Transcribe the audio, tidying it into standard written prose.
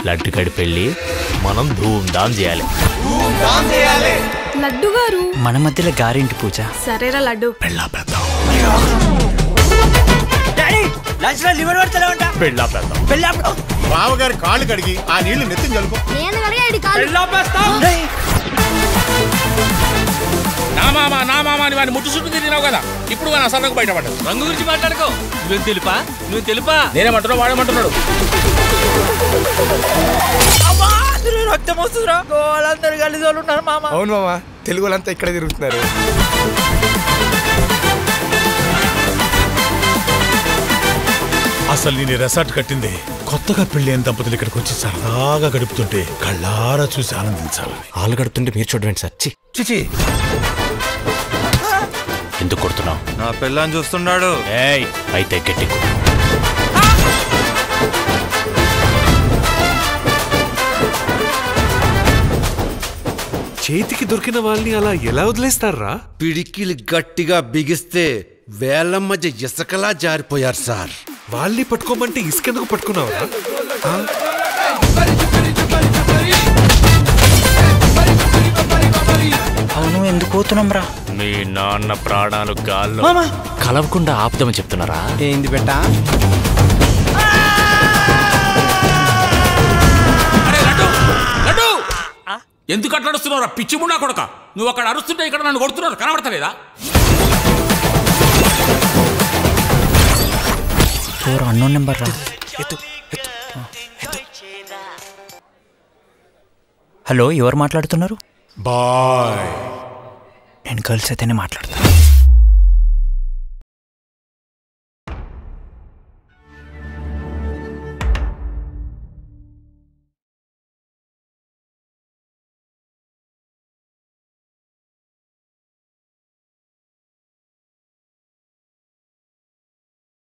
లడ్డుగడి పెళ్ళి మనం ధూమ్ధాం చేయాలి. లడ్డు గారు మన మధ్యలో గారింటి పూజ. సరేరా లడ్డు. పెళ్ళా పెద్దాం. బావగారి కాళ్ళు కడిగి ఆ నీళ్లు నెత్తిని చల్లుకో. నా మామ అని వాడిని ముట్టు చుట్టూ తిరిగినావు కదా, ఇప్పుడు వాడిని అసలు బయటపడ్డాడు. రంగు గురించి మాట్లాడుకో. నువ్వు తెలుపా నేనేమంటున్నావు వాడేమంటున్నాడు. రక్తం వస్తుందిరా, వాళ్ళందరూ కలిసి వాళ్ళు ఉన్నారు మామ. అవును మామ, తెలుగు వాళ్ళంతా ఇక్కడ తిరుగుతున్నారు. అసలు నేను రెసార్ట్ కట్టింది కొత్తగా పెళ్లి అయిన దంపతులు ఇక్కడికి వచ్చి సరదాగా గడుపుతుంటే కళ్ళారా చూసి ఆనందించాలని. వాళ్ళు గడుపుతుంటే మీరు చూడండి సార్. చిచి ఎందుకు కొడుతున్నావు? నా పిల్లని చూస్తున్నాడు. అయితే గట్టి చేతికి దొరికిన వాళ్ళని అలా ఎలా వదిలేస్తారా? పిడికిలు గట్టిగా బిగిస్తే వేళ్ల మధ్య ఇసుకలా జారిపోయారు సార్. వాళ్ళని పట్టుకోమంటే ఇసుకెందుకు పట్టుకున్నావరా? అవును, ఎందుకు పోతున్నాం రా? మీ నాన్న ప్రాణాలు గాల్లో కలవకుండా ఆపుదామని చెప్తున్నారా? ఏంది బెట్టా? ఎందుకు అట్లా అడుస్తున్నావురా పిచ్చి ముండా కొడక? నువ్వు అక్కడ అరుస్తుంటే ఇక్కడ నన్ను కొడుతున్నాడు, కనబడతలేదా? అన్నోన్ నెంబర్ రా. హలో, ఎవరు మాట్లాడుతున్నారు? బాయ్. నేను గర్ల్స్ అయితేనే మాట్లాడతాను.